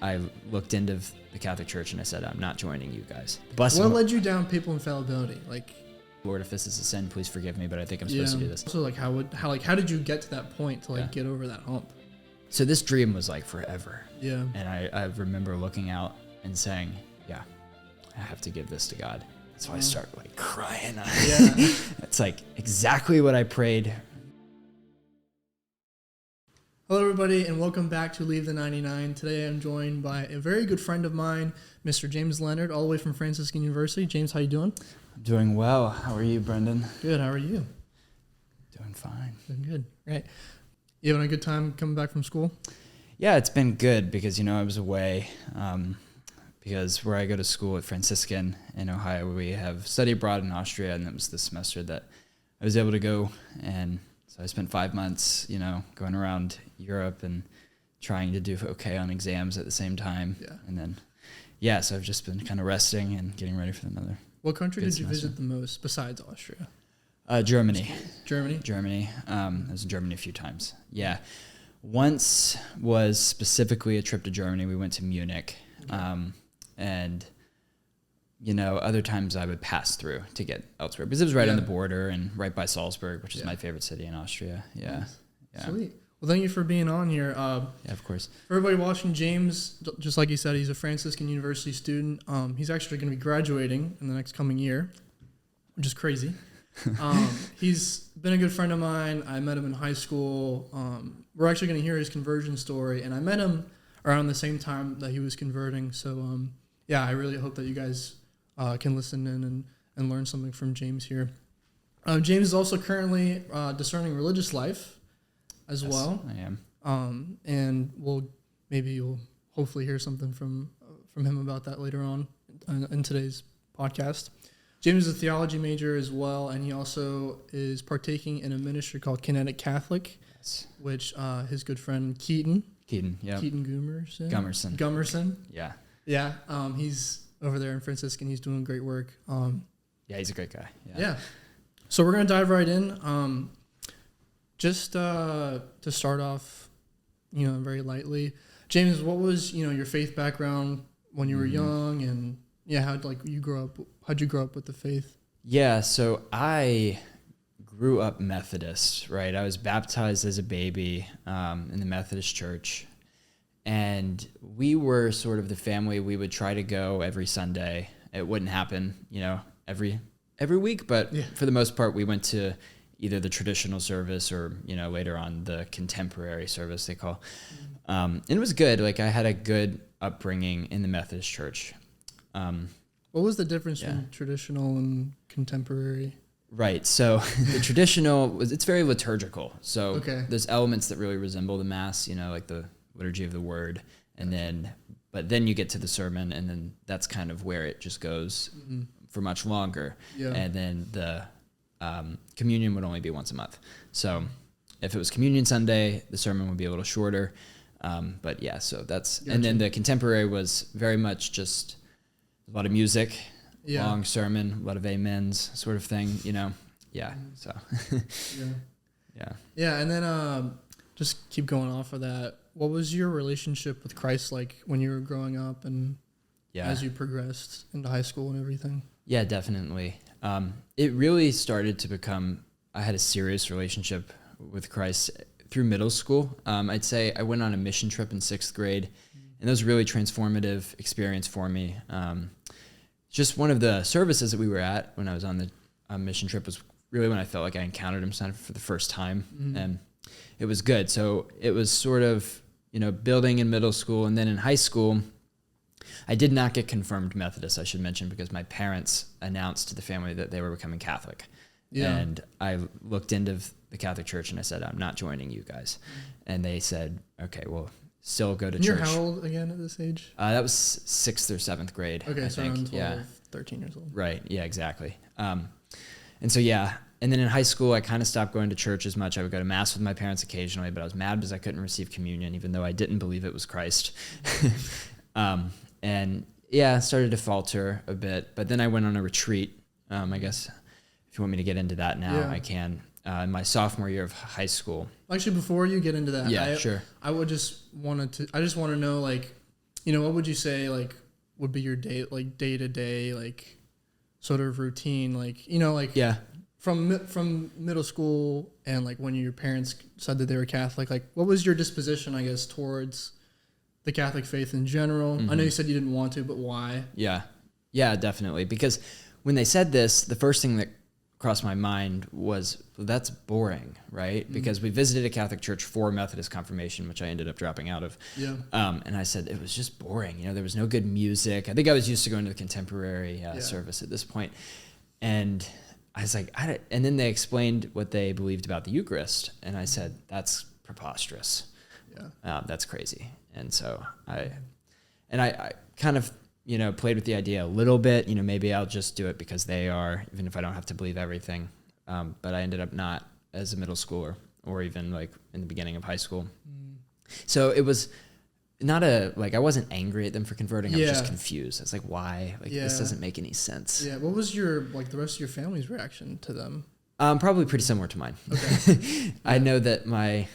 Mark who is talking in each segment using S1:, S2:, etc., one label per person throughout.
S1: I looked into the Catholic Church and I said, I'm not joining you guys.
S2: What led you down papal infallibility? Like,
S1: Lord, if this is a sin, please forgive me, but I think I'm supposed to do this.
S2: So like, how did you get to that point to get over that hump?
S1: So this dream was like forever.
S2: Yeah.
S1: And I remember looking out and saying, yeah, I have to give this to God. So I start like crying.
S2: Yeah.
S1: It's like exactly what I prayed.
S2: Hello, everybody, and welcome back to Leave the 99. Today I'm joined by a very good friend of mine, Mr. James Leonard, all the way from Franciscan University. James, how you doing?
S1: I'm doing well. How are you, Brendan?
S2: Good. How are you?
S1: Doing fine.
S2: Doing good. Right. You having a good time coming back from school?
S1: Yeah, it's been good because, I was away because where I go to school at Franciscan in Ohio, we have study abroad in Austria, and it was this semester that I was able to go, and so I spent 5 months, going around Europe and trying to do okay on exams at the same time.
S2: Yeah.
S1: And then, so I've just been kind of resting and getting ready for another.
S2: What country did you visit the most besides Austria?
S1: Germany.
S2: Germany?
S1: I was in Germany a few times. Yeah. Once was specifically a trip to Germany. We went to Munich. And other times I would pass through to get elsewhere because it was right on the border and right by Salzburg, which is my favorite city in Austria. Yeah.
S2: Nice.
S1: Yeah.
S2: Sweet. Well, thank you for being on here.
S1: Yeah, of course.
S2: For everybody watching, James, just like he said, he's a Franciscan University student. He's actually going to be graduating in the next coming year, which is crazy. He's been a good friend of mine. I met him in high school. We're actually going to hear his conversion story, and I met him around the same time that he was converting. So, I really hope that you guys can listen in and learn something from James here. James is also currently discerning religious life as well.
S1: I am.
S2: And you'll hopefully hear something from him about that later on in today's podcast. James is a theology major as well, and he also is partaking in a ministry called Kinetic Catholic, which his good friend Keaton Gummerson. Yeah. He's over there in Franciscan. He's doing great work.
S1: He's a great guy.
S2: Yeah. So we're going to dive right in. Just to start off, very lightly, James, what was, your faith background when you were young, and how'd you grow up with the faith? Yeah.
S1: So I grew up Methodist, right? I was baptized as a baby, in the Methodist church. And we were sort of the family, we would try to go every Sunday. It wouldn't happen, every week, but for the most part, we went to either the traditional service or, later on the contemporary service they call. And it was good. Like I had a good upbringing in the Methodist church.
S2: What was the difference between traditional and contemporary?
S1: Right. So the traditional it's very liturgical. So there's elements that really resemble the Mass, like the liturgy of the word, and but then you get to the sermon, and then that's kind of where it just goes for much longer. Yeah. And then the communion would only be once a month. So if it was Communion Sunday, the sermon would be a little shorter. So that's and then the contemporary was very much just a lot of music, long sermon, a lot of amens, sort of thing. So
S2: and then just keep going off of that. What was your relationship with Christ like when you were growing up and as you progressed into high school and everything?
S1: Yeah, definitely. It really started to become, I had a serious relationship with Christ through middle school. I'd say I went on a mission trip in 6th grade, and that was a really transformative experience for me. Just one of the services that we were at when I was on the mission trip was really when I felt like I encountered him for the first time, and it was good. So it was sort of, building in middle school, and then in high school, I did not get confirmed Methodist, I should mention, because my parents announced to the family that they were becoming Catholic. Yeah. And I looked into the Catholic Church and I said, I'm not joining you guys. And they said, okay, well, still go to church.
S2: You're how old again at this age?
S1: That was 6th or 7th grade.
S2: Okay,
S1: I
S2: so
S1: think.
S2: around 13 years old.
S1: Right, yeah, exactly. And so, and then in high school, I kind of stopped going to church as much. I would go to Mass with my parents occasionally, but I was mad because I couldn't receive communion, even though I didn't believe it was Christ. And started to falter a bit. But then I went on a retreat. I guess if you want me to get into that now, I can. In my sophomore year of high school.
S2: Actually, before you get into that,
S1: sure.
S2: I just want to know, what would you say like would be your day to day like sort of routine, like
S1: Yeah.
S2: from middle school and like when your parents said that they were Catholic, like what was your disposition, I guess, towards the Catholic faith in general? I know you said you didn't want to, but why?
S1: Yeah, definitely. Because when they said this, the first thing that crossed my mind was, well, that's boring, right? Because we visited a Catholic church for Methodist confirmation, which I ended up dropping out of.
S2: Yeah.
S1: And I said, it was just boring. There was no good music. I think I was used to going to the contemporary service at this point. And I was like, and then they explained what they believed about the Eucharist. And I said, that's preposterous.
S2: Yeah.
S1: That's crazy. And so I kind of, played with the idea a little bit, maybe I'll just do it because they are, even if I don't have to believe everything. But I ended up not as a middle schooler or even like in the beginning of high school. So it was not I wasn't angry at them for converting. I was just confused. I was like, why? This doesn't make any sense.
S2: Yeah. What was the rest of your family's reaction to them?
S1: Probably pretty similar to mine. Okay. I know that my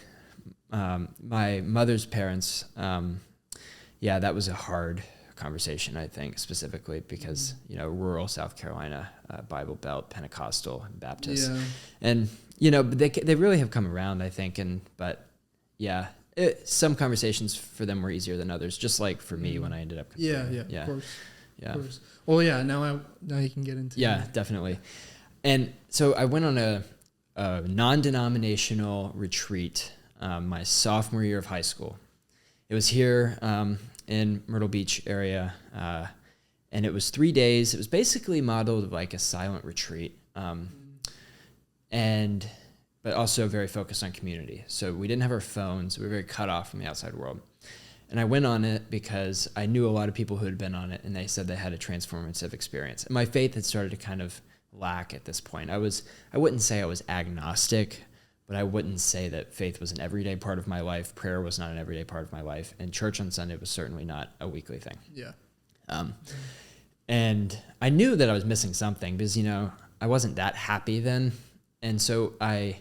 S1: mother's parents, that was a hard conversation, I think, specifically because, rural South Carolina, Bible Belt, Pentecostal, Baptist. Yeah. And, they really have come around, I think. Some conversations for them were easier than others, just like for me when I ended up.
S2: Yeah, of course. Yeah. Of course. Well, yeah, now you can get into
S1: it. Definitely. And so I went on a non-denominational retreat my sophomore year of high school. It was here in Myrtle Beach area, and it was 3 days. It was basically modeled like a silent retreat, but also very focused on community. So we didn't have our phones. We were very cut off from the outside world. And I went on it because I knew a lot of people who had been on it, and they said they had a transformative experience. And my faith had started to kind of lack at this point. I wouldn't say I was agnostic, but I wouldn't say that faith was an everyday part of my life. Prayer was not an everyday part of my life. And church on Sunday was certainly not a weekly thing.
S2: Yeah.
S1: And I knew that I was missing something because, I wasn't that happy then. And so I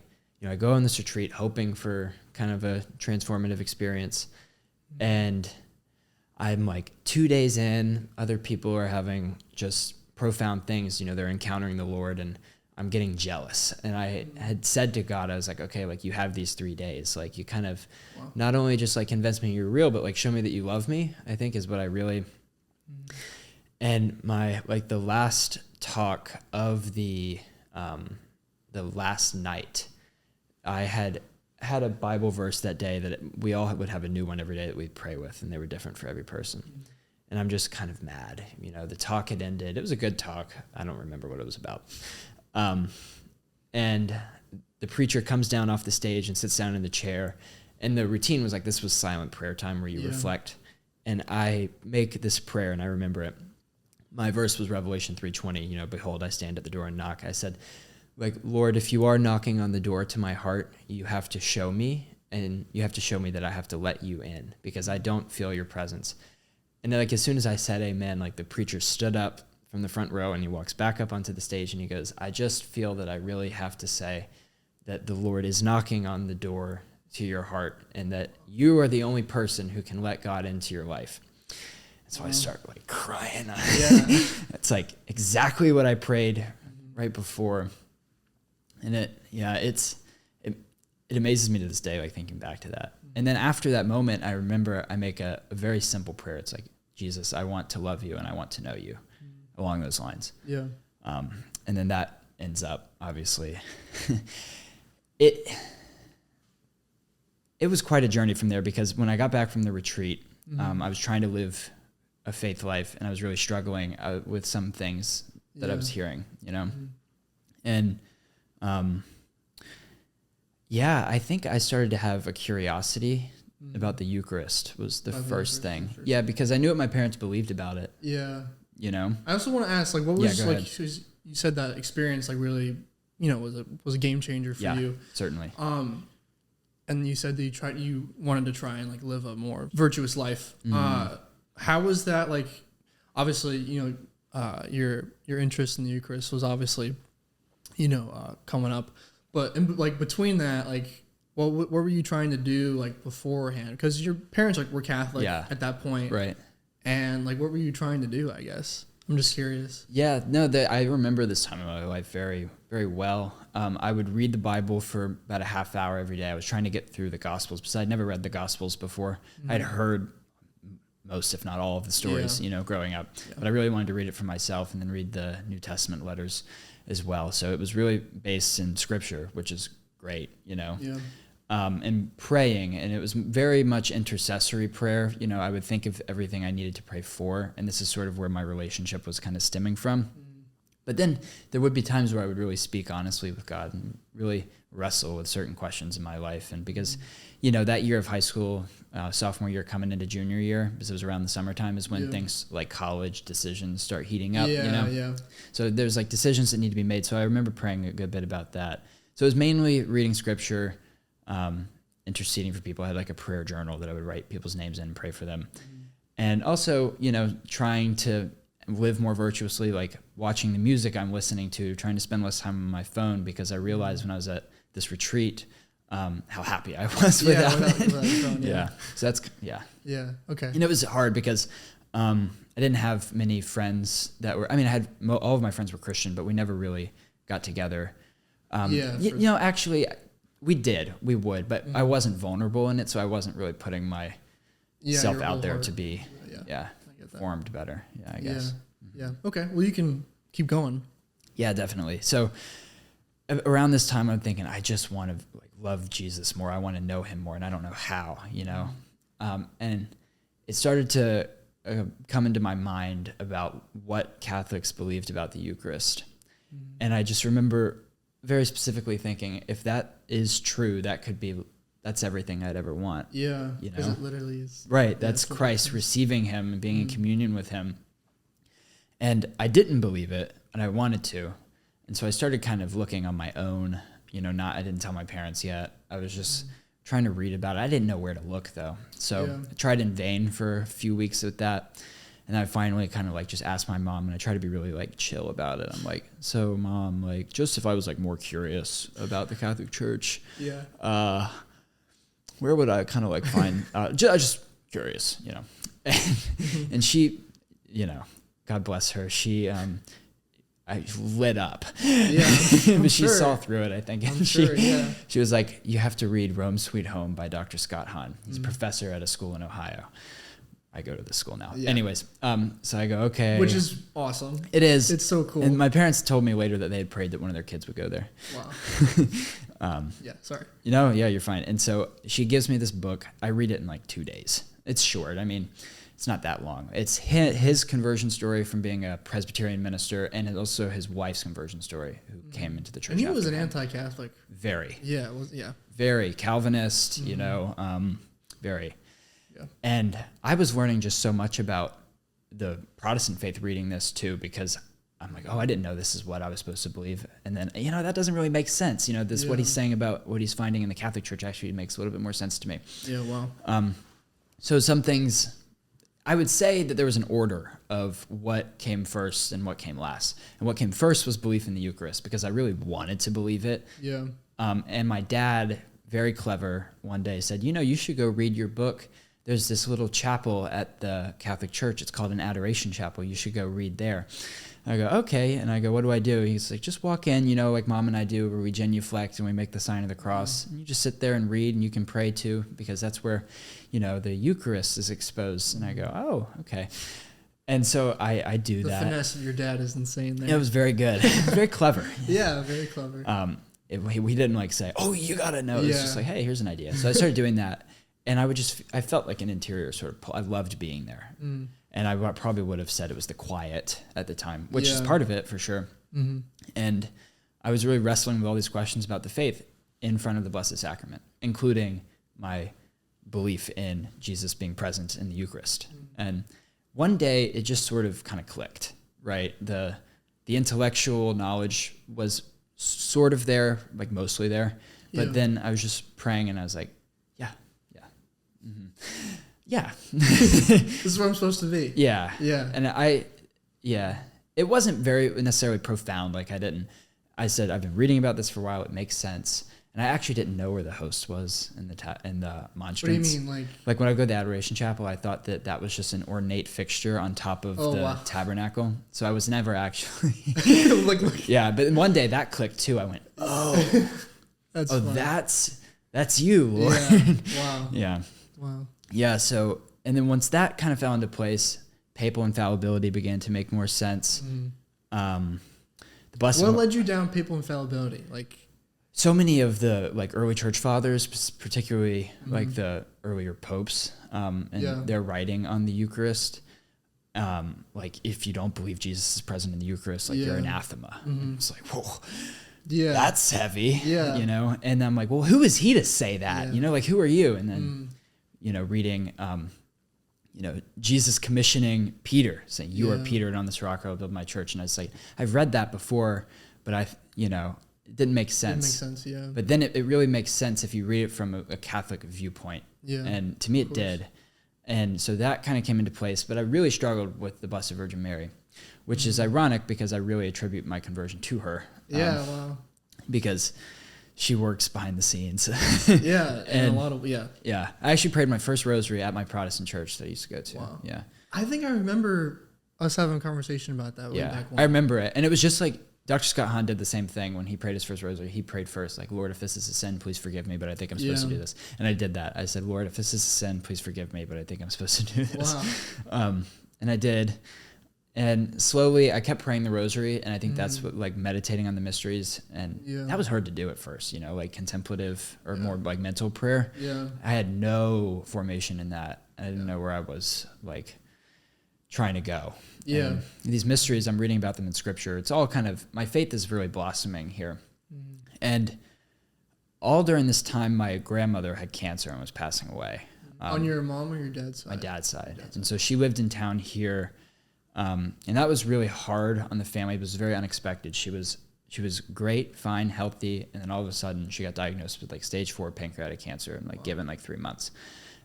S1: go on this retreat hoping for kind of a transformative experience. And I'm like 2 days in, other people are having just profound things. They're encountering the Lord, and I'm getting jealous. And I had said to God, I was like, okay, you have these 3 days. You kind of not only just convince me you're real, but show me that you love me, I think is what I really. And my, the last talk of the last night, I had a Bible verse that day that we all would have a new one every day that we'd pray with, and they were different for every person. And I'm just kind of mad. The talk had ended. It was a good talk. I don't remember what it was about. And the preacher comes down off the stage and sits down in the chair. And the routine was this was silent prayer time where you reflect. And I make this prayer, and I remember it. My verse was Revelation 3:20, behold, I stand at the door and knock. I said, Lord, if you are knocking on the door to my heart, you have to show me, and you have to show me that I have to let you in because I don't feel your presence. And then as soon as I said amen, the preacher stood up from the front row and he walks back up onto the stage and he goes, I just feel that I really have to say that the Lord is knocking on the door to your heart and that you are the only person who can let God into your life. And so I start crying. Yeah. It's exactly what I prayed right before. And it amazes me to this day, thinking back to that. And then after that moment, I remember I make a very simple prayer. It's Jesus, I want to love you and I want to know you, along those lines.
S2: Yeah.
S1: And then that ends up, obviously, it was quite a journey from there because when I got back from the retreat, I was trying to live a faith life and I was really struggling with some things that I was hearing, And I think I started to have a curiosity about the Eucharist was the first thing. Sure. Yeah, because I knew what my parents believed about it.
S2: Yeah. I also want to ask, what was you said that experience really, was a game changer for you.
S1: Certainly.
S2: And you said that you wanted to try and live a more virtuous life. How was that obviously, your interest in the Eucharist was obviously, coming up. But between that, what were you trying to do beforehand? Because your parents were Catholic at that point,
S1: right?
S2: And like, what were you trying to do, I guess? I'm just curious.
S1: Yeah, no, I remember this time in my life very, very well. I would read the Bible for about a half hour every day. I was trying to get through the Gospels because I'd never read the Gospels before. I'd heard most, if not all, of the stories, growing up. Yeah. But I really wanted to read it for myself and then read the New Testament letters as well. So it was really based in Scripture, which is great, Yeah. And praying, and it was very much intercessory prayer. I would think of everything I needed to pray for, and this is sort of where my relationship was kind of stemming from. But then there would be times where I would really speak honestly with God and really wrestle with certain questions in my life. And because, that year of high school, sophomore year coming into junior year, because it was around the summertime, is when things like college decisions start heating up,
S2: Yeah.
S1: So there's like decisions that need to be made. So I remember praying a good bit about that. So it was mainly reading Scripture, interceding for people. I had like a prayer journal that I would write people's names in and pray for them. And also, trying to live more virtuously, like watching the music I'm listening to, trying to spend less time on my phone, because I realized when I was at this retreat, how happy I was without it. Phone, yeah. So that's,
S2: Yeah. Okay.
S1: It was hard because, I didn't have many friends that were, I had, all of my friends were Christian, but we never really got together. Actually we would, but I wasn't vulnerable in it. So I wasn't really putting myself out there to be, formed better. Yeah, I guess.
S2: Yeah. Okay. Well, you can keep going.
S1: Yeah, definitely. So around this time, I'm thinking, I just want to love Jesus more. I want to know him more, and I don't know how, and it started to come into my mind about what Catholics believed about the Eucharist. And I just remember very specifically thinking, if that is true, that's everything I'd ever want.
S2: Yeah, because it literally is.
S1: Right, that's Christ, receiving him and being in communion with him. And I didn't believe it, and I wanted to. And so I started kind of looking on my own, I didn't tell my parents yet. I was just trying to read about it. I didn't know where to look, though. So I tried in vain for a few weeks with that. And I finally kind of just asked my mom, and I try to be really chill about it. I'm like, so Mom, just if I was more curious about the Catholic Church, where would I kind of find, just curious, and she, God bless her. She, I lit up, but she saw through it, I think. And she was like, you have to read Rome Sweet Home by Dr. Scott Hahn. He's a professor at a school in Ohio. I go to this school now. Yeah. Anyways, so I go, okay.
S2: Which is awesome.
S1: It is.
S2: It's so cool.
S1: And my parents told me later that they had prayed that one of their kids would go there.
S2: Wow. Sorry.
S1: You're fine. And so she gives me this book. I read it in 2 days. It's short. It's not that long. It's his conversion story from being a Presbyterian minister, and also his wife's conversion story, who came into the church.
S2: And he was an anti-Catholic.
S1: Very.
S2: Yeah.
S1: Very Calvinist, very. Yeah. And I was learning just so much about the Protestant faith reading this too, because I'm like, I didn't know this is what I was supposed to believe. And then, that doesn't really make sense. What he's saying about what he's finding in the Catholic Church actually makes a little bit more sense to me.
S2: Yeah, wow.
S1: So some things, I would say that there was an order of what came first and what came last. And what came first was belief in the Eucharist, because I really wanted to believe it.
S2: Yeah.
S1: And my dad, very clever, one day said, you should go read your book. There's this little chapel at the Catholic Church. It's called an adoration chapel. You should go read there. I go, okay. And I go, what do I do? He's like, just walk in, like Mom and I do, where we genuflect and we make the sign of the cross. And you just sit there and read, and you can pray too, because that's where, the Eucharist is exposed. And I go, oh, okay. And so I do that.
S2: The finesse of your dad is insane there.
S1: It was very good. Very clever.
S2: Yeah, very clever.
S1: We didn't say, oh, you got to know. It was just like, hey, here's an idea. So I started doing that. And I felt like an interior sort of, I loved being there. And I probably would have said it was the quiet at the time, which is part of it for sure. And I was really wrestling with all these questions about the faith in front of the Blessed Sacrament, including my belief in Jesus being present in the Eucharist. And one day it just sort of kind of clicked, right? The intellectual knowledge was sort of there, mostly there. But then I was just praying, and I was like,
S2: this is where I'm supposed to be.
S1: Yeah.
S2: And
S1: it wasn't very necessarily profound. I said, I've been reading about this for a while. It makes sense. And I actually didn't know where the host was in the monstrance.
S2: What do you mean,
S1: Like when I go to the Adoration Chapel, I thought that was just an ornate fixture on top of the tabernacle. So I was never actually. Yeah, but one day that clicked too. I went, oh, that's you, Lord.
S2: Yeah. Wow.
S1: Yeah.
S2: Wow.
S1: Yeah. So, and then once that kind of fell into place, papal infallibility began to make more sense. The blessed.
S2: What led you down papal infallibility? Like.
S1: So many of the like early church fathers, particularly like the earlier popes, and their writing on the Eucharist, like if you don't believe Jesus is present in the Eucharist, like you're anathema. It's like, whoa, that's heavy, you know? And I'm like, well, who is he to say that? You know, like who are you? And then, you know, reading, you know, Jesus commissioning Peter, saying, you are Peter, and on this rock I will build my church. And I was like, I've read that before, but you know, it didn't make sense.
S2: Didn't make sense, yeah.
S1: But then it really makes sense if you read it from a Catholic viewpoint. Yeah. And to me it did. And so that kind of came into place. But I really struggled with the Blessed Virgin Mary, which is ironic because I really attribute my conversion to her.
S2: Yeah, wow.
S1: Because she works behind the scenes.
S2: Yeah, and a lot of,
S1: Yeah. I actually prayed my first rosary at my Protestant church that I used to go to.
S2: Wow.
S1: Yeah.
S2: I think I remember us having a conversation about that way back when.
S1: I remember it. And it was just like, Dr. Scott Hahn did the same thing when he prayed his first rosary. He prayed first, like, Lord, if this is a sin, please forgive me, but I think I'm supposed to do this. And I did that. I said, Lord, if this is a sin, please forgive me, but I think I'm supposed to do this.
S2: Wow.
S1: And I did. And slowly I kept praying the rosary. And I think that's what, like, meditating on the mysteries. And that was hard to do at first, you know, like contemplative or more like mental prayer.
S2: Yeah.
S1: I had no formation in that. I didn't know where I was, like, trying to go.
S2: Yeah.
S1: And these mysteries, I'm reading about them in scripture. It's all kind of, my faith is really blossoming here. And all during this time, my grandmother had cancer and was passing away.
S2: On your mom or your dad's side?
S1: My dad's side. And so she lived in town here. And that was really hard on the family. It was very unexpected. She was great, fine, healthy. And then all of a sudden she got diagnosed with like stage 4 pancreatic cancer and like given like 3 months.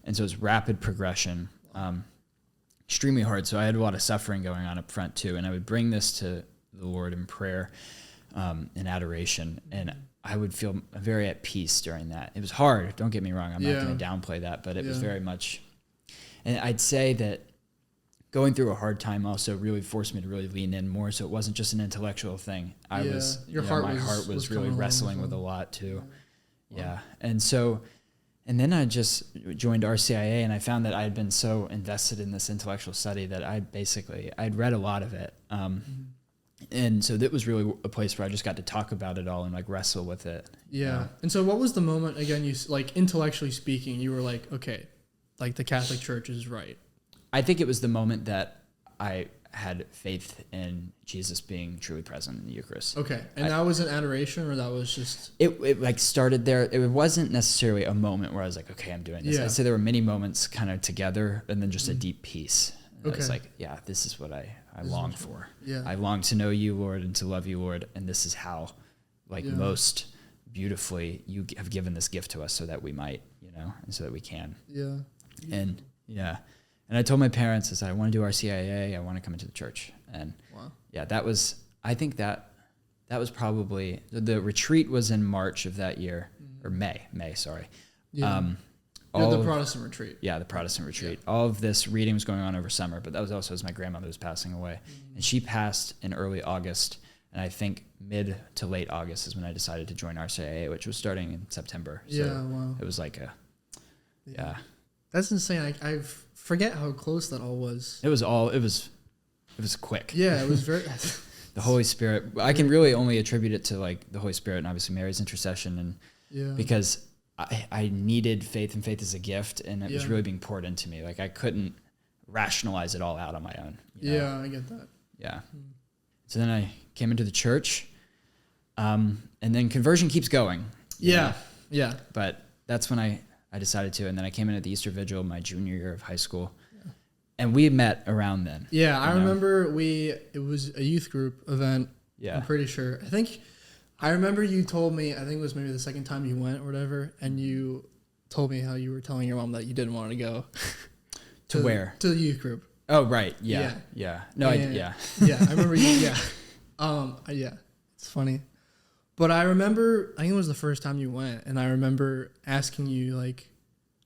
S1: And so it was rapid progression. Extremely hard. So I had a lot of suffering going on up front too. And I would bring this to the Lord in prayer, in adoration. And I would feel very at peace during that. It was hard. Don't get me wrong. I'm not going to downplay that, but it was very much, and I'd say that going through a hard time also really forced me to really lean in more. So it wasn't just an intellectual thing. I was, my heart was really wrestling with a lot too. Yeah. And so, and then I just joined RCIA, and I found that I had been so invested in this intellectual study that I'd read a lot of it. And so that was really a place where I just got to talk about it all and like wrestle with it.
S2: Yeah. And so what was the moment, again, you like intellectually speaking, you were like, okay, like the Catholic Church is right?
S1: I think it was the moment that I had faith in Jesus being truly present in the Eucharist.
S2: Okay. And that was an adoration, or that was just...
S1: It like started there. It wasn't necessarily a moment where I was like, okay, I'm doing this. I'd say there were many moments kind of together and then just a deep peace. And I was like, yeah, this is what I long for.
S2: Yeah.
S1: I long to know you, Lord, and to love you, Lord. And this is how, like, most beautifully you have given this gift to us so that we might, you know, and so that we can.
S2: Yeah.
S1: And and I told my parents, I said, I want to do RCIA. I want to come into the church. And I think that was probably, the retreat was in March of that year, or May, sorry.
S2: Yeah. The Protestant retreat.
S1: Yeah, the Protestant retreat. Yeah. All of this reading was going on over summer, but that was also as my grandmother was passing away. And she passed in early August, and I think mid to late August is when I decided to join RCIA, which was starting in September. So it was like
S2: That's insane. I forget how close that all was.
S1: It was quick.
S2: Yeah, it was very...
S1: The Holy Spirit. I can really only attribute it to like the Holy Spirit and obviously Mary's intercession, and because I needed faith, and faith is a gift, and it was really being poured into me. Like I couldn't rationalize it all out on my own. You know?
S2: Yeah, I get that.
S1: Yeah. So then I came into the church, and then conversion keeps going.
S2: Yeah.
S1: know?
S2: Yeah.
S1: But that's when I decided to, and then I came in at the Easter Vigil my junior year of high school. And we met around then.
S2: Yeah, I remember it was a youth group event. Yeah. I'm pretty sure. I remember you told me, I think it was maybe the second time you went or whatever, and you told me how you were telling your mom that you didn't want to go.
S1: To where?
S2: To the youth group.
S1: Oh, right. Yeah. No,
S2: Yeah, I remember you. Yeah. Yeah. It's funny. But I remember, I think it was the first time you went, and I remember asking you like,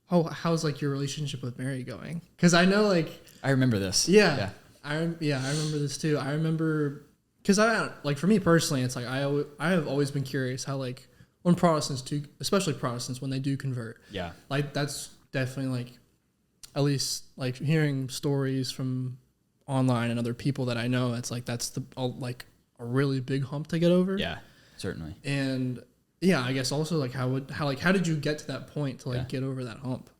S2: "Oh, how's like your relationship with Mary going?" Because I know like
S1: I remember this.
S2: yeah, I remember this too. I remember because I like for me personally, it's like I have always been curious how like when Protestants do, especially Protestants when they do convert,
S1: Yeah.
S2: like that's definitely like at least like hearing stories from online and other people that I know. It's like that's like a really big hump to get over.
S1: Yeah, certainly.
S2: And yeah, I guess also like how did you get to that point to like
S1: Yeah.
S2: get over that hump?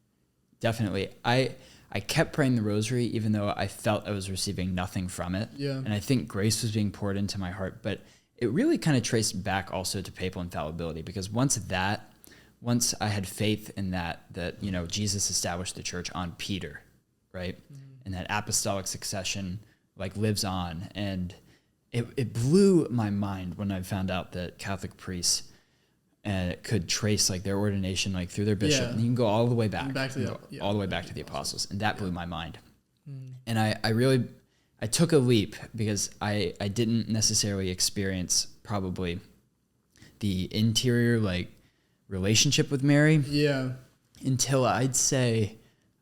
S1: Definitely. I kept praying the rosary even though I felt I was receiving nothing from it.
S2: Yeah.
S1: And I think grace was being poured into my heart, but it really kind of traced back also to papal infallibility, because once I had faith in that you know, Jesus established the church on Peter, right? Mm-hmm. And that apostolic succession like lives on, and it blew my mind when I found out that Catholic priests could trace like their ordination like through their bishop, and you can go all the way back to the apostles, and that blew my mind. And I took a leap because I didn't necessarily experience probably the interior like relationship with Mary until I'd say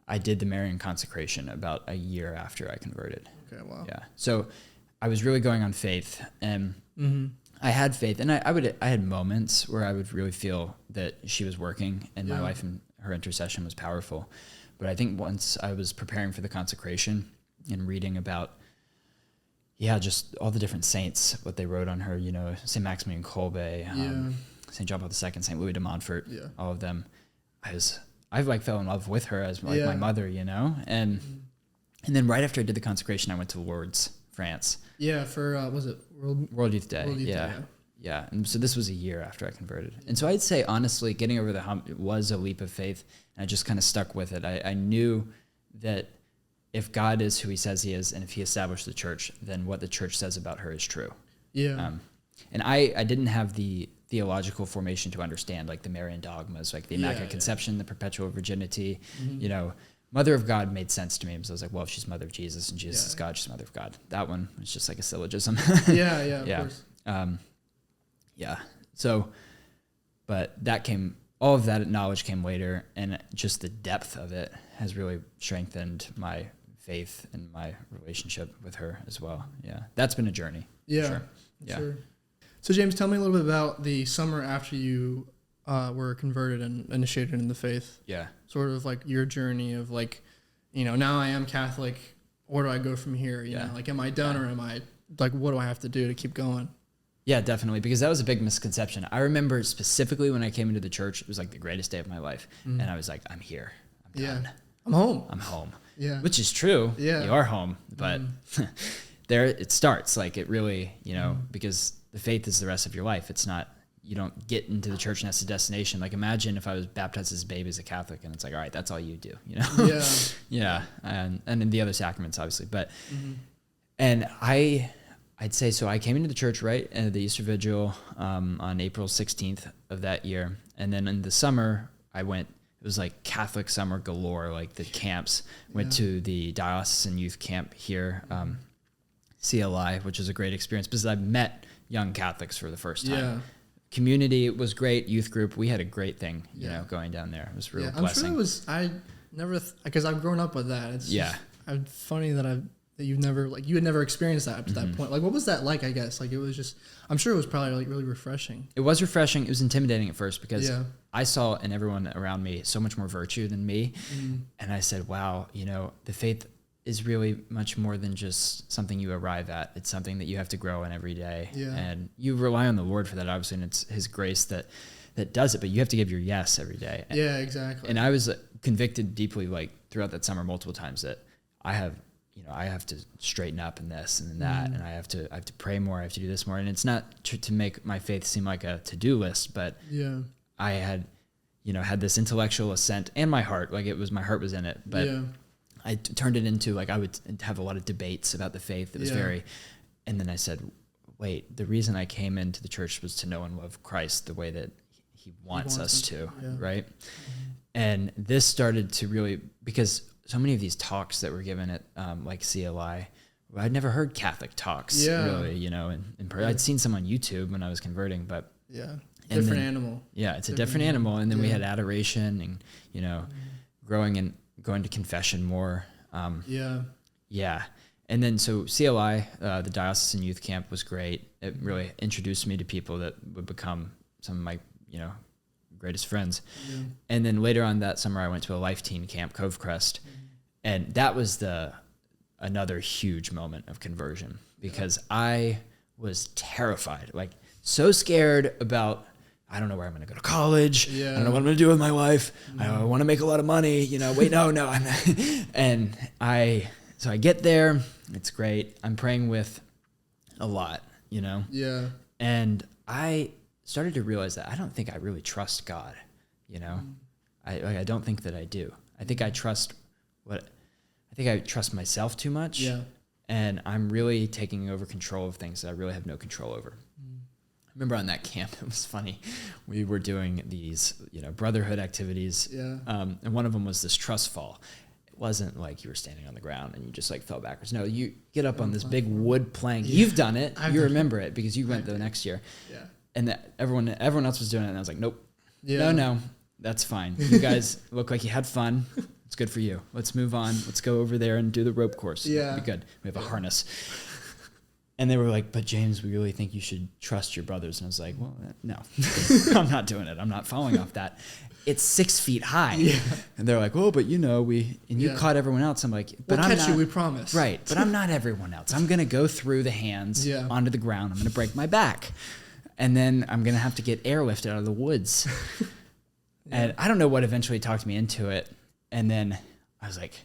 S1: I did the Marian consecration about a year after I converted.
S2: Okay, wow.
S1: Yeah, so I was really going on faith, and I had faith, and I had moments where I would really feel that she was working, and my wife and her intercession was powerful. But I think once I was preparing for the consecration and reading about, just all the different saints, what they wrote on her, you know, St. Maximilian Kolbe, St. John Paul II, St. Louis de Montfort, all of them, I like fell in love with her as like my mother, you know, and then right after I did the consecration, I went to Lourdes, France.
S2: Yeah, for was it
S1: World Youth Day?
S2: World Youth Day,
S1: yeah. And so this was a year after I converted. And so I'd say, honestly, getting over the hump was a leap of faith. And I just kind of stuck with it. I knew that if God is who he says he is, and if he established the church, then what the church says about her is true.
S2: Yeah.
S1: And I didn't have the theological formation to understand like the Marian dogmas, like the Immaculate Conception, the perpetual virginity, you know, Mother of God made sense to me. So I was like, well, if she's Mother of Jesus and Jesus is God, she's Mother of God. That one was just like a syllogism.
S2: Of course.
S1: So, but all of that knowledge came later, and just the depth of it has really strengthened my faith and my relationship with her as well. Yeah. That's been a journey.
S2: Yeah. Sure. So James, tell me a little bit about the summer after you were converted and initiated in the faith.
S1: Yeah.
S2: Sort of like your journey of like, you know, now I am Catholic. Where do I go from here? You know, like, am I done or am I like, what do I have to do to keep going?
S1: Yeah, definitely. Because that was a big misconception. I remember specifically when I came into the church, it was like the greatest day of my life. And I was like, I'm here. I'm done.
S2: I'm home.
S1: I'm home.
S2: Yeah.
S1: Which is true.
S2: Yeah.
S1: You are home. But there it starts. Like it really, you know, because the faith is the rest of your life. It's not, you don't get into the church and that's the destination. Like imagine if I was baptized as a baby as a Catholic and it's like, all right, that's all you do, you know? Yeah. And in the other sacraments, obviously. But, and I'd say, so I came into the church right at the Easter Vigil on April 16th of that year. And then in the summer, it was like Catholic summer galore, like the camps. Went to the diocesan youth camp here, CLI, which was a great experience because I met young Catholics for the first time.
S2: Yeah.
S1: Community was great. Youth group, we had a great thing, you know, going down there. It was a real blessing.
S2: I'm sure I never, because I've grown up with that. It's funny that you had never experienced that up to that point. Like, what was that like? I guess like it was just. I'm sure it was probably like really refreshing.
S1: It was refreshing. It was intimidating at first because I saw in everyone around me so much more virtue than me, and I said, "Wow, you know, the faith is really much more than just something you arrive at. It's something that you have to grow in every day, and you rely on the Lord for that, obviously, and it's His grace that does it. But you have to give your yes every day.
S2: Yeah, exactly.
S1: And I was convicted deeply, like throughout that summer, multiple times that I have to straighten up in this and in that, and I have to pray more. I have to do this more. And it's not to make my faith seem like a to-do list, but I had this intellectual assent and my heart, my heart was in it, but I turned it into like, I would have a lot of debates about the faith. It was and then I said, wait, the reason I came into the church was to know and love Christ the way that he wants us to, right? And this started to really, because so many of these talks that were given at like CLI, I'd never heard Catholic talks really, you know, and I'd seen some on YouTube when I was converting, but
S2: Yeah.
S1: And
S2: Different
S1: then-
S2: animal.
S1: Yeah, it's a different animal. And then we
S2: Yeah.
S1: had adoration and, you know, growing and going to confession more.
S2: Yeah.
S1: Yeah. And then so CLI, the Diocesan Youth Camp was great. It really introduced me to people that would become some of my, you know, greatest friends.
S2: Yeah.
S1: And then later on that summer, I went to a Life Teen Camp, Cove Crest. And that was another huge moment of conversion because I was terrified, like so scared about, I don't know where I'm going to go to college.
S2: Yeah.
S1: I don't know what I'm going to do with my life. I want to make a lot of money, you know, wait, no, I'm not. And so I get there, it's great. I'm praying with a lot, you know?
S2: Yeah.
S1: And I started to realize that I don't think I really trust God, you know? I don't think that I do. I think I trust myself too much.
S2: Yeah.
S1: And I'm really taking over control of things that I really have no control over. I remember on that camp, it was funny. We were doing these, you know, brotherhood activities.
S2: Yeah.
S1: And one of them was this trust fall. It wasn't like you were standing on the ground and you just like fell backwards. No, you get up on this big wood plank. Yeah. You've done it. You remember it because you went the next year.
S2: Yeah.
S1: And everyone else was doing it. And I was like, nope.
S2: Yeah.
S1: No, that's fine. You guys look like you had fun. It's good for you. Let's move on. Let's go over there and do the rope course.
S2: Yeah.
S1: It'll be good. We have a harness. And they were like, but James, we really think you should trust your brothers. And I was like, well, no, I'm not doing it. I'm not following off that. It's 6 feet high. Yeah. And they're like, oh, but you know, you caught everyone else. I'm like, but
S2: we'll
S1: I'm
S2: catch
S1: not,
S2: you, we promise.
S1: Right. But I'm not everyone else. I'm going to go through the hands onto the ground. I'm going to break my back. And then I'm going to have to get airlifted out of the woods. And I don't know what eventually talked me into it. And then I was like,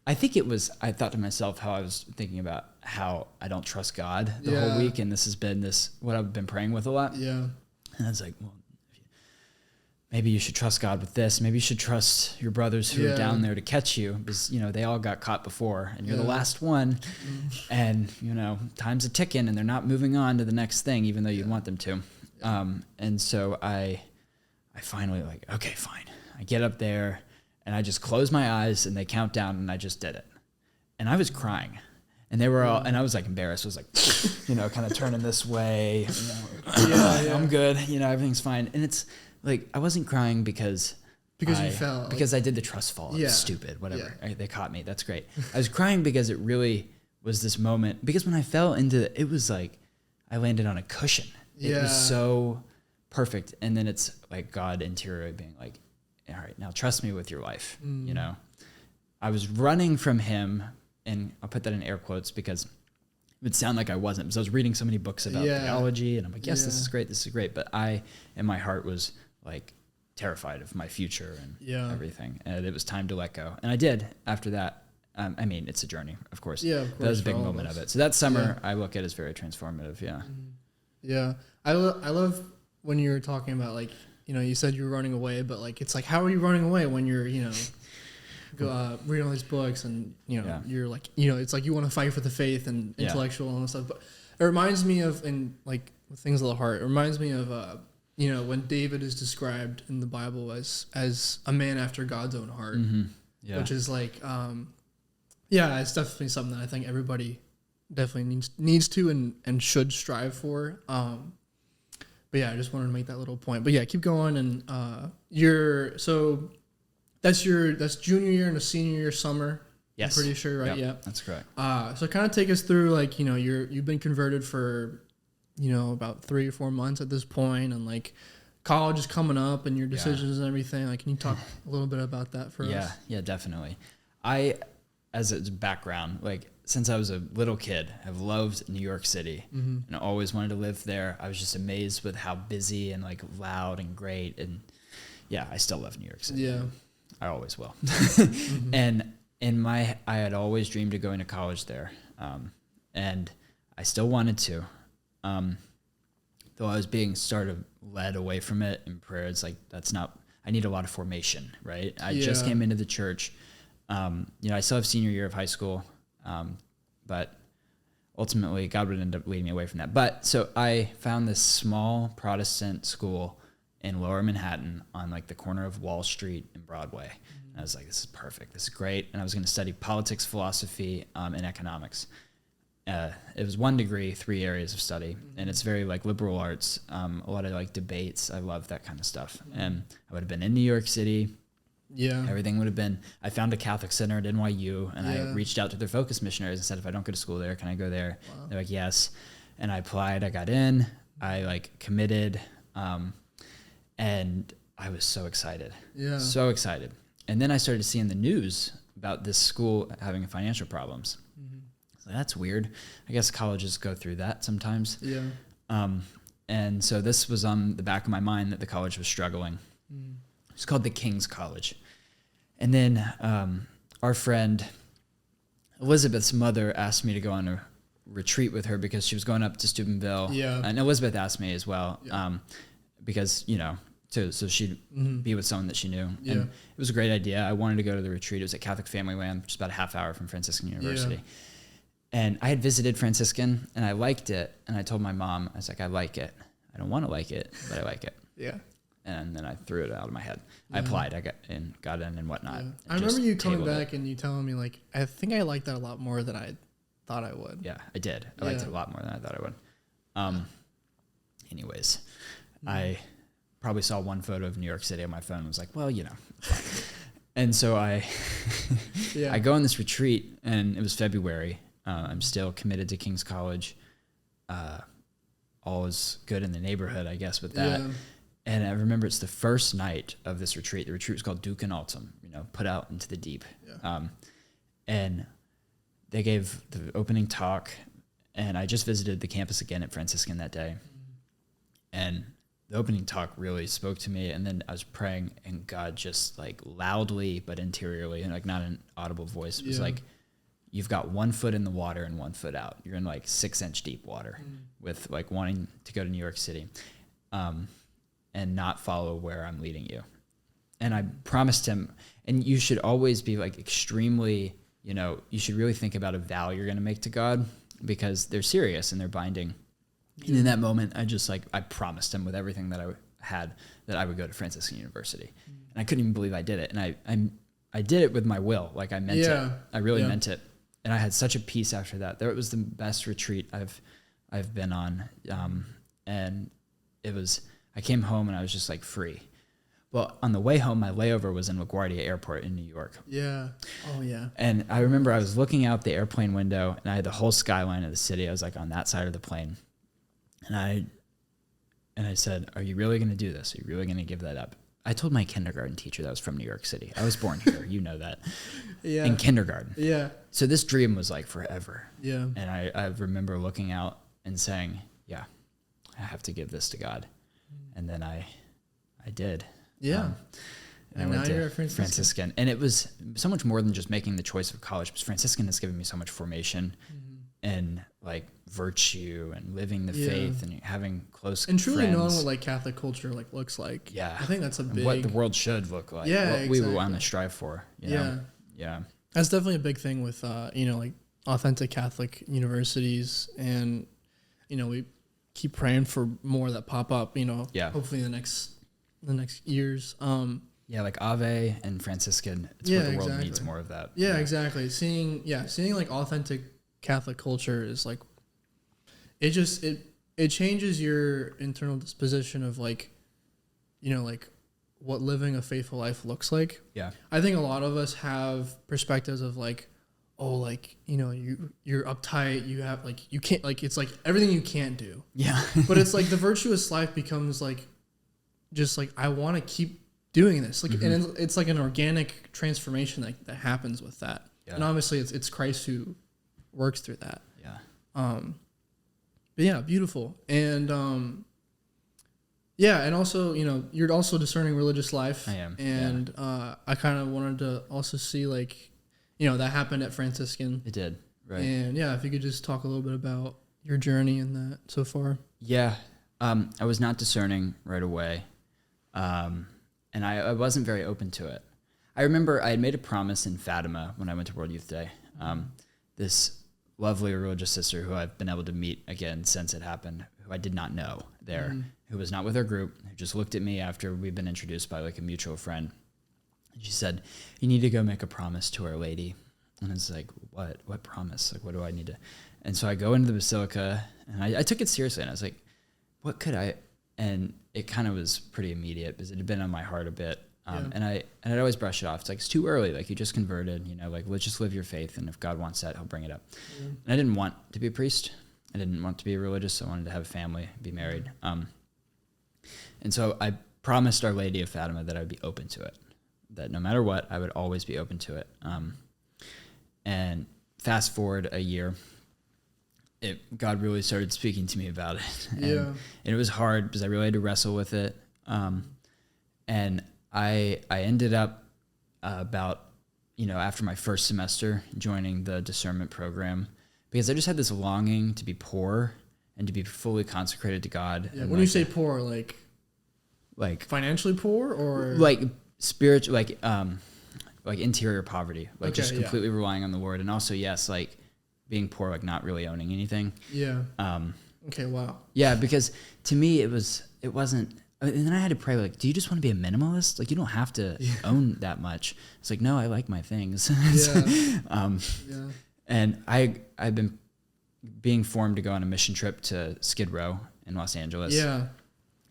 S1: I thought to myself how I was thinking about how I don't trust God the whole week. And this has been what I've been praying with a lot.
S2: Yeah.
S1: And I was like, well, maybe you should trust God with this. Maybe you should trust your brothers who are down there to catch you because, you know, they all got caught before and you're the last one. And, you know, time's a ticking and they're not moving on to the next thing, even though you'd want them to. And so I finally like, okay, fine. I get up there and I just close my eyes and they count down and I just did it. And I was crying and they were all, and I was like embarrassed. I was like, you know, kind of turning this way. You know, I'm good. You know, everything's fine. And it's like, I wasn't crying because
S2: you fell.
S1: Because I did the trust fall. It was stupid, whatever. They caught me. That's great. I was crying because it really was this moment. Because when I fell into it was like, I landed on a cushion. It was so perfect. And then it's like God interior being like, all right, now trust me with your life. You know, I was running from him, and I'll put that in air quotes because it would sound like I wasn't, because I was reading so many books about theology, and I'm like, yes, this is great. But I, in my heart, was like terrified of my future and everything. And it was time to let go. And I did after that. I mean, it's a journey, of course. Yeah, of course. That was a big moment of it. So that summer I look at as very transformative. Yeah.
S2: Yeah. I love when you were talking about, like, you know, you said you were running away, but like, it's like, how are you running away when you're, you know, reading all these books and, you know, you're like, you know, it's like you want to fight for the faith and intellectual and all stuff. But it reminds me of, and like with things of the heart, it reminds me of, you know, when David is described in the Bible as a man after God's own heart, which is like, it's definitely something that I think everybody definitely needs to and should strive for. But yeah, I just wanted to make that little point. But yeah, keep going. And that's junior year and a senior year summer. Yes, I'm pretty sure, right? Yeah,
S1: that's correct.
S2: So kind of take us through, like, you know, you've been converted for, you know, about 3 or 4 months at this point, and like college is coming up and your decisions and everything. Like, can you talk a little bit about that for us?
S1: Yeah, definitely. As a background, like, since I was a little kid, I've loved New York City and I always wanted to live there. I was just amazed with how busy and like loud and great. And yeah, I still love New York City. Yeah, I always will. And I had always dreamed of going to college there. And I still wanted to, though I was being sort of led away from it in prayer. It's like, I need a lot of formation, right? I just came into the church. You know, I still have senior year of high school. But ultimately God would end up leading me away from that. But so I found this small Protestant school in Lower Manhattan on like the corner of Wall Street and Broadway. And I was like, this is perfect. This is great. And I was going to study politics, philosophy, and economics. it was 1 degree, 3 areas of study, and it's very like liberal arts, a lot of like debates. I love that kind of stuff. And I would have been in New York City.
S2: Yeah.
S1: Everything would have been, I found a Catholic center at NYU, and I reached out to their focus missionaries and said, if I don't go to school there, can I go there? Wow. They're like, yes. And I applied, I got in, I like committed, and I was so excited. Yeah. So excited. And then I started seeing the news about this school having financial problems. So that's weird. I guess colleges go through that sometimes. Yeah. And so this was on the back of my mind that the college was struggling. It's called the King's College. And then our friend Elizabeth's mother asked me to go on a retreat with her because she was going up to Steubenville. Yeah. And Elizabeth asked me as well, because, you know, so she'd be with someone that she knew. Yeah. And it was a great idea. I wanted to go to the retreat. It was at Catholic Family Land, which is about a half hour from Franciscan University. Yeah. And I had visited Franciscan, and I liked it. And I told my mom, I was like, I like it. I don't want to like it, but I like it. Yeah. And then I threw it out of my head. Yeah. I applied, got in and whatnot. Yeah.
S2: I remember you coming back and you telling me, like, I think I liked that a lot more than I thought I would.
S1: Yeah, I did. I liked it a lot more than I thought I would. Anyways, I probably saw one photo of New York City on my phone and was like, well, you know. And so I go on this retreat, and it was February. I'm still committed to King's College. All is good in the neighborhood, I guess, with that. Yeah. And I remember it's the first night of this retreat. The retreat was called Duke and Altum, you know, put out into the deep. Yeah. And they gave the opening talk, and I just visited the campus again at Franciscan that day. And the opening talk really spoke to me. And then I was praying, and God just like loudly, but interiorly, and like not an audible voice, was like, you've got 1 foot in the water and 1 foot out. You're in like 6-inch deep water with like wanting to go to New York City. And not follow where I'm leading you. And I promised him, and you should always be like extremely, you know, you should really think about a vow you're going to make to God, because they're serious and they're binding. And in that moment, I promised him with everything that I had that I would go to Franciscan University. And I couldn't even believe I did it. And I did it with my will. Like I meant it. I really meant it. And I had such a peace after that. That was the best retreat I've been on. And it was, I came home and I was just like free. Well, on the way home, my layover was in LaGuardia Airport in New York. Yeah. Oh, yeah. And I remember I was looking out the airplane window, and I had the whole skyline of the city. I was like on that side of the plane. And I said, are you really going to do this? Are you really going to give that up? I told my kindergarten teacher that was from New York City. I was born here. You know that. Yeah. In kindergarten. Yeah. So this dream was like forever. Yeah. And I remember looking out and saying, yeah, I have to give this to God. And then I did. Yeah. And I went to Franciscan. And it was so much more than just making the choice of college, because Franciscan has given me so much formation and like virtue and living the faith and having close
S2: and truly knowing what like Catholic culture like looks like. Yeah. I think that's a big,
S1: what the world should look like. Yeah. What we want to strive for. You know? Yeah.
S2: That's definitely a big thing with, you know, like authentic Catholic universities. And, you know, we keep praying for more that pop up, you know, hopefully in the next years.
S1: Like Ave and Franciscan, it's what the world needs more of that.
S2: Yeah, exactly. Seeing like authentic Catholic culture is like, it changes your internal disposition of like, you know, like what living a faithful life looks like. Yeah. I think a lot of us have perspectives of like, oh, like, you know, you're uptight, you have like, you can't, like, it's like everything you can't do. Yeah. But it's like the virtuous life becomes like, just like, I want to keep doing this. Like, and it's like an organic transformation that happens with that. Yeah. And obviously it's Christ who works through that. Yeah. But yeah, beautiful. And, and also, you know, you're also discerning religious life. I am. And, I kind of wanted to also see like, you know, that happened at Franciscan.
S1: It did, right.
S2: And if you could just talk a little bit about your journey in that so far.
S1: Yeah. I was not discerning right away. And I wasn't very open to it. I remember I had made a promise in Fatima when I went to World Youth Day. This lovely religious sister who I've been able to meet again since it happened, who I did not know there, who was not with our group, who just looked at me after we'd been introduced by like a mutual friend. And she said, you need to go make a promise to Our Lady. And it's like, what promise? Like, what do I need to? And so I go into the basilica, and I took it seriously, and I was like, what could I? And it kind of was pretty immediate because it had been on my heart a bit. And I'd always brush it off. It's like, it's too early. Like, you just converted, like, let's just live your faith. And if God wants that, he'll bring it up. And I didn't want to be a priest. I didn't want to be religious. I wanted to have a family, be married. And so I promised Our Lady of Fatima that I would be open to it, that no matter what, I would always be open to it. And fast forward a year, God really started speaking to me about it. And it was hard because I really had to wrestle with it. And I ended up about, after my first semester joining the discernment program, because I just had this longing to be poor and to be fully consecrated to God.
S2: Yeah, when you say poor, like financially poor, or
S1: like spiritual, like interior poverty, like just completely relying on the Lord. And also, yes, like being poor, like not really owning anything.
S2: Yeah. Okay. Wow.
S1: Yeah. Because to me, it wasn't, and then I had to pray, like, do you just want to be a minimalist? Like, you don't have to own that much. It's like, no, I like my things. And I've been being formed to go on a mission trip to Skid Row in Los Angeles.
S2: Yeah.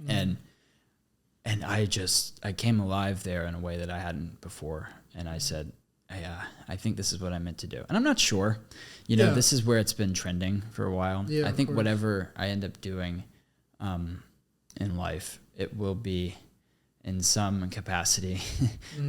S1: And I came alive there in a way that I hadn't before. And I said, I think this is what I'm meant to do. And I'm not sure, this is where it's been trending for a while.
S2: Yeah,
S1: I think whatever I end up doing in life, it will be in some capacity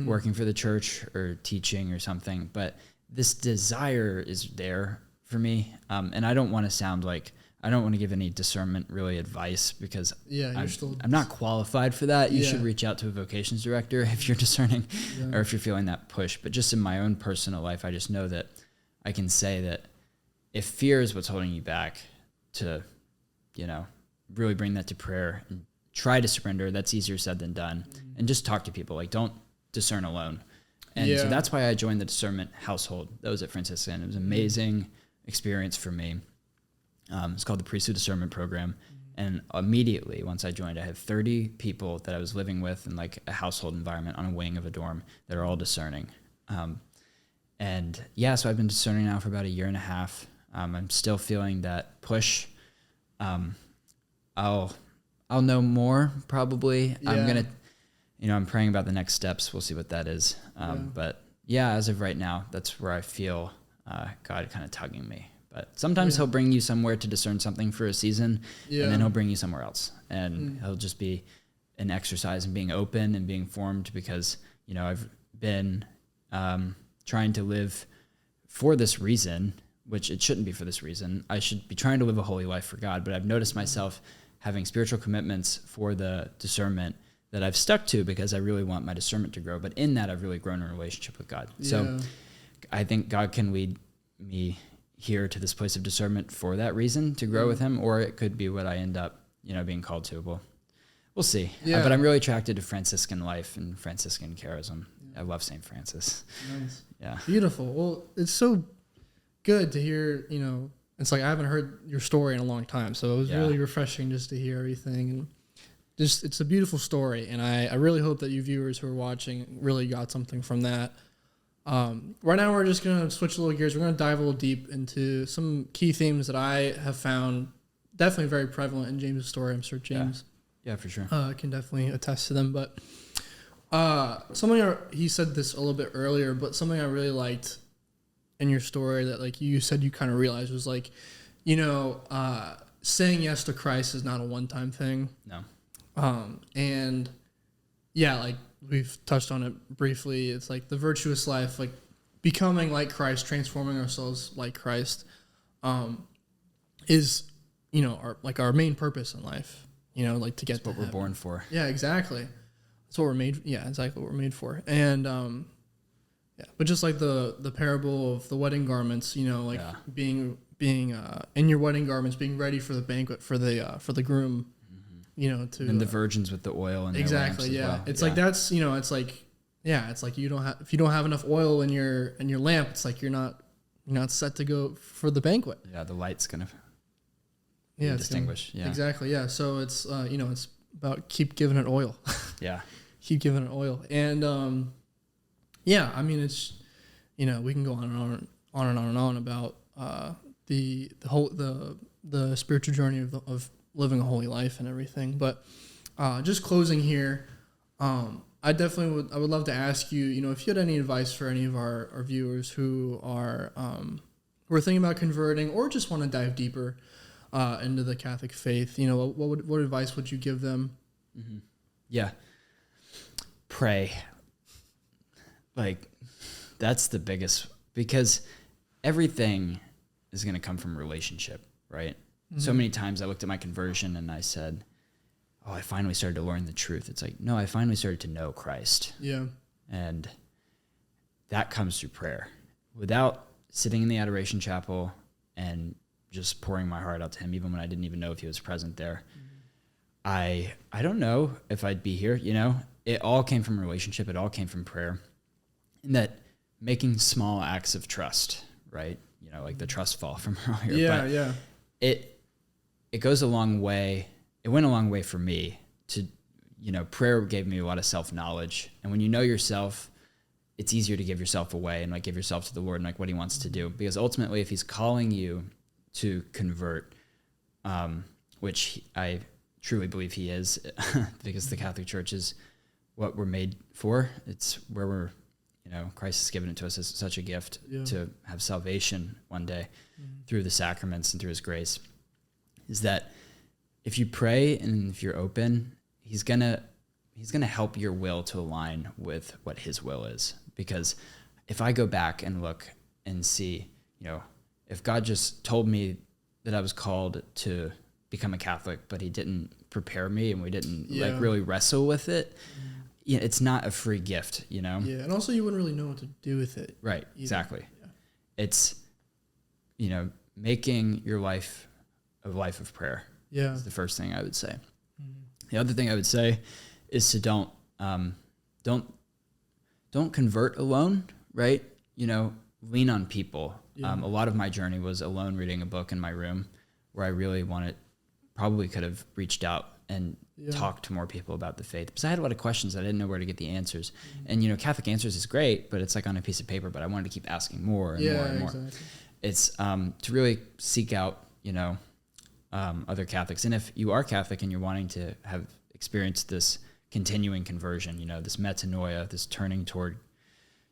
S1: working for the church or teaching or something. But this desire is there for me. And I don't want to sound like, I don't want to give any discernment really advice because I'm not qualified for that. You should reach out to a vocations director if you're discerning or if you're feeling that push. But just in my own personal life, I just know that I can say that if fear is what's holding you back, to, really bring that to prayer and try to surrender. That's easier said than done. And just talk to people. Like, don't discern alone. And so that's why I joined the discernment household. That was at Franciscan. It was an amazing experience for me. It's called the Priesthood Discernment Program. And immediately, once I joined, I had 30 people that I was living with in like a household environment on a wing of a dorm that are all discerning. So I've been discerning now for about a year and a half. I'm still feeling that push. I'll know more probably. I'm going to, I'm praying about the next steps. We'll see what that is. But as of right now, that's where I feel God kind of tugging me. But sometimes he'll bring you somewhere to discern something for a season, and then he'll bring you somewhere else. And he'll just be an exercise in being open and being formed because, I've been trying to live for this reason, which it shouldn't be for this reason. I should be trying to live a holy life for God, but I've noticed myself having spiritual commitments for the discernment that I've stuck to because I really want my discernment to grow. But in that, I've really grown in a relationship with God. So I think God can lead me here to this place of discernment for that reason, to grow with him, or it could be what I end up, being called to. We'll see. But I'm really attracted to Franciscan life and Franciscan charism. I love St. Francis.
S2: Nice.
S1: Yeah.
S2: Beautiful. Well, it's so good to hear, it's like I haven't heard your story in a long time. So it was really refreshing just to hear everything. And just, it's a beautiful story. And I really hope that you viewers who are watching really got something from that. Right now we're just going to switch a little gears. We're going to dive a little deep into some key themes that I have found definitely very prevalent in James's story. I'm sure James
S1: for sure
S2: can definitely attest to them. But he said this a little bit earlier, but something I really liked in your story that like you said you kind of realized was like, saying yes to Christ is not a one-time thing.
S1: No.
S2: Like we've touched on it briefly. It's like the virtuous life, like becoming like Christ, transforming ourselves like Christ, is, our main purpose in life, like to get
S1: That's what we're born for.
S2: Yeah, exactly. That's what we're made. Yeah, exactly what we're made for. And, but just like the parable of the wedding garments, being in your wedding garments, being ready for the banquet for the groom, and
S1: the virgins with the oil and
S2: exactly.
S1: Their lamps as well.
S2: It's like that's it's like if you don't have enough oil in your lamp, it's like you're not set to go for the banquet.
S1: Yeah, the light's gonna
S2: distinguish. Exactly. Yeah. So it's it's about keep giving it oil.
S1: Yeah.
S2: Keep giving it oil. And I mean we can go on and on and on and on about the spiritual journey of living a holy life and everything. But just closing here, I would love to ask you, if you had any advice for any of our viewers who are thinking about converting or just want to dive deeper into the Catholic faith, what advice would you give them?
S1: Mm-hmm. Yeah. Pray. Like, that's the biggest, because everything is going to come from relationship, right? Mm-hmm. So many times I looked at my conversion and I said, oh, I finally started to learn the truth. It's like, no, I finally started to know Christ.
S2: Yeah.
S1: And that comes through prayer. Without sitting in the adoration chapel and just pouring my heart out to him, even when I didn't even know if he was present there, I don't know if I'd be here. It all came from relationship. It all came from prayer. And that making small acts of trust, right? Like the trust fall from earlier.
S2: Yeah,
S1: but
S2: yeah.
S1: It goes a long way. It went a long way for me to, prayer gave me a lot of self-knowledge. And when you know yourself, it's easier to give yourself away and like give yourself to the Lord and like what he wants to do. Because ultimately, if he's calling you to convert, which I truly believe he is, because the Catholic Church is what we're made for. It's where we're, Christ has given it to us as such a gift to have salvation one day through the sacraments and through his grace, is that if you pray and if you're open, he's gonna help your will to align with what his will is. Because if I go back and look and see, if God just told me that I was called to become a Catholic, but he didn't prepare me and we didn't really wrestle with it, it's not a free gift,
S2: Yeah, and also you wouldn't really know what to do with it.
S1: Right,
S2: either.
S1: exactly.
S2: Yeah.
S1: It's, making your life a life of prayer.
S2: Yeah.
S1: Is the first thing I would say. Mm-hmm. The other thing I would say is to don't convert alone, right? Lean on people.
S2: Yeah.
S1: A lot of my journey was alone reading a book in my room where I really probably could have reached out and talked to more people about the faith, because I had a lot of questions. I didn't know where to get the answers. Mm-hmm. And, Catholic Answers is great, but it's like on a piece of paper, but I wanted to keep asking more and more and more. Exactly. It's to really seek out, other Catholics. And if you are Catholic and you're wanting to have experienced this continuing conversion, this metanoia, this turning toward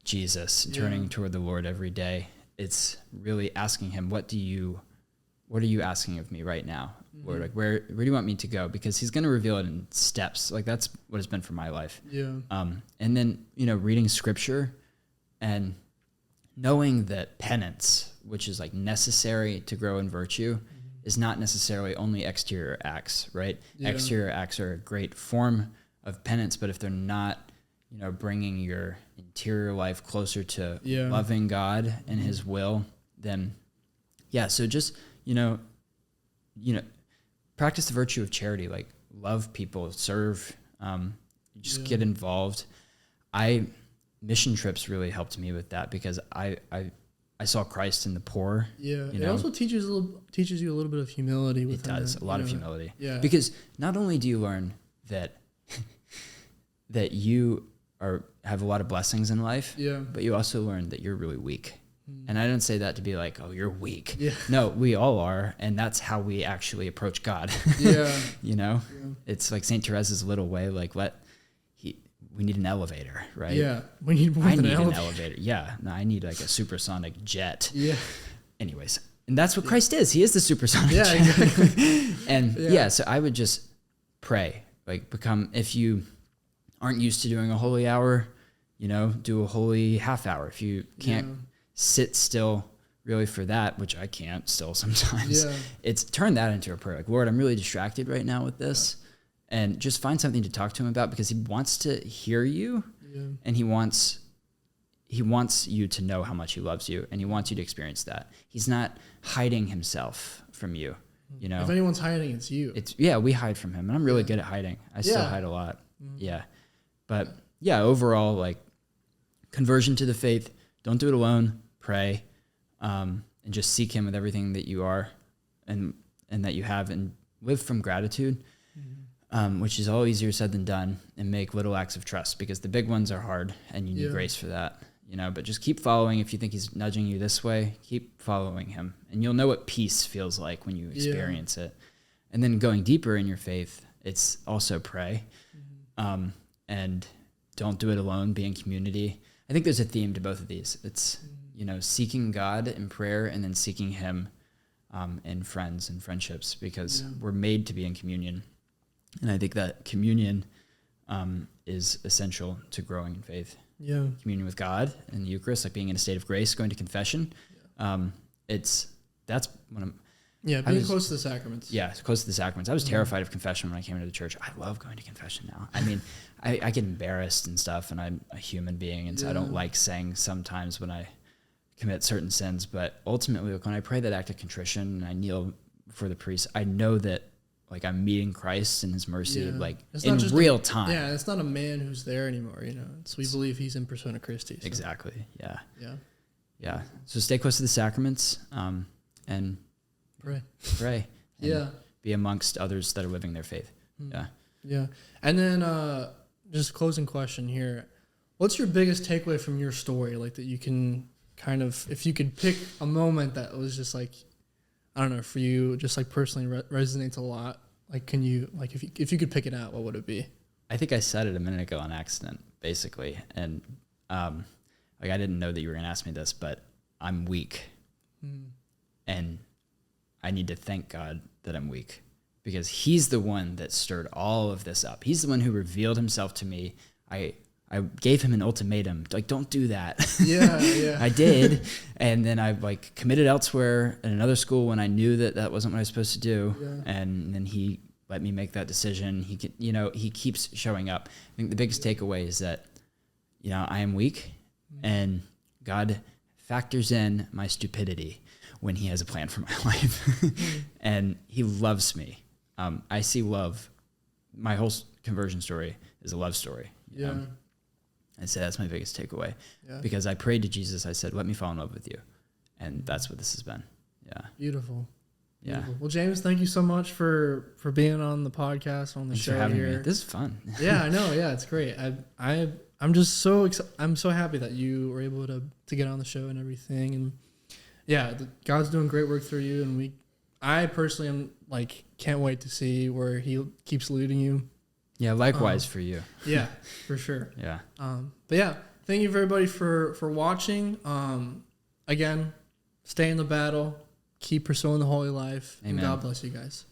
S1: Jesus, turning toward the Lord every day, it's really asking him, what are you asking of me right now? Mm-hmm. Lord, like where do you want me to go? Because he's going to reveal it in steps. Like that's what it's been for my life.
S2: Yeah.
S1: And then, reading scripture and knowing that penance, which is like necessary to grow in virtue, is not necessarily only exterior acts, right? Yeah. Exterior acts are a great form of penance, but if they're not, bringing your interior life closer to loving God and his will, then so just, practice the virtue of charity, like love people, serve, just get involved. Mission trips really helped me with that, because I saw Christ in the poor. Yeah,
S2: it also teaches you a little bit of humility.
S1: It does, a lot of humility.
S2: Yeah, because
S1: not only do you learn that that you have a lot of blessings in life, but you also learn that you're really weak. And I don't say that to be like, oh, you're weak. Yeah. No, we all are, and that's how we actually approach God. It's like Saint Teresa's little way, like we need an elevator, right?
S2: Yeah, we need more than an elevator.
S1: Yeah, no, I need like a supersonic jet.
S2: Yeah.
S1: Anyways, and that's what Christ is. He is the supersonic jet.
S2: Exactly.
S1: And so I would just pray, like if you aren't used to doing a holy hour, do a holy half hour. If you can't sit still really for that, which I can't still sometimes, it's turn that into a prayer. Like, Lord, I'm really distracted right now with this. And just find something to talk to him about, because he wants to hear you, and he wants you to know how much he loves you, and he wants you to experience that. He's not hiding himself from you,
S2: If anyone's hiding, it's you.
S1: We hide from him, and I'm really good at hiding. I still hide a lot. Yeah. But overall, like, conversion to the faith, don't do it alone, pray, and just seek him with everything that you are and that you have, and live from gratitude. Which is all easier said than done, and make little acts of trust, because the big ones are hard and you need grace for that, but just keep following. If you think he's nudging you this way, keep following him, and you'll know what peace feels like when you experience it. And then going deeper in your faith, it's also pray. And don't do it alone, be in community. I think there's a theme to both of these. It's, seeking God in prayer and then seeking him in friends and friendships, because we're made to be in communion. And I think that communion is essential to growing in faith.
S2: Yeah.
S1: Communion with God in the Eucharist, like being in a state of grace, going to confession. That's one of
S2: being close to the sacraments.
S1: Yeah, close to the sacraments. I was terrified of confession when I came into the church. I love going to confession now. I mean, I get embarrassed and stuff, and I'm a human being, and so I don't like saying sometimes when I commit certain sins. But ultimately, when I pray that act of contrition and I kneel before the priest, I know that I'm meeting Christ and his mercy, in real time.
S2: Yeah, it's not a man who's there anymore. We believe he's in persona Christi. So.
S1: Exactly. Yeah.
S2: Yeah.
S1: Yeah. So stay close to the sacraments, and pray. And be amongst others that are living their faith. Yeah.
S2: Yeah. And then just closing question here. What's your biggest takeaway from your story? Like that you can kind of, if you could pick a moment that was just I don't know, for you, just personally resonates a lot. Can you, if you could pick it out, what would it be?
S1: I think I said it a minute ago on accident, basically. And I didn't know that you were going to ask me this, but I'm weak. And I need to thank God that I'm weak, because he's the one that stirred all of this up. He's the one who revealed himself to me. I gave him an ultimatum, don't do that.
S2: Yeah.
S1: I did. And then I committed elsewhere in another school when I knew that wasn't what I was supposed to do. Yeah. And then he let me make that decision. He keeps showing up. I think the biggest takeaway is that, I am weak, and God factors in my stupidity when he has a plan for my life. And he loves me. I see love. My whole conversion story is a love story.
S2: Yeah.
S1: I'd say that's my biggest takeaway, because I prayed to Jesus. I said, let me fall in love with you. And that's what this has been. Yeah.
S2: Beautiful.
S1: Yeah.
S2: Beautiful. Well, James, thank you so much for being on the podcast, on the
S1: Thanks
S2: show
S1: for having
S2: here.
S1: me. This is fun.
S2: Yeah, I know. Yeah, it's great. I'm just so I'm so happy that you were able to get on the show and everything. And yeah, God's doing great work through you. And I personally am can't wait to see where he keeps leading you.
S1: Yeah, likewise for you.
S2: Yeah, for sure.
S1: Yeah.
S2: But yeah, thank you everybody for watching. Again, stay in the battle, keep pursuing the holy life.
S1: Amen.
S2: And God bless you guys.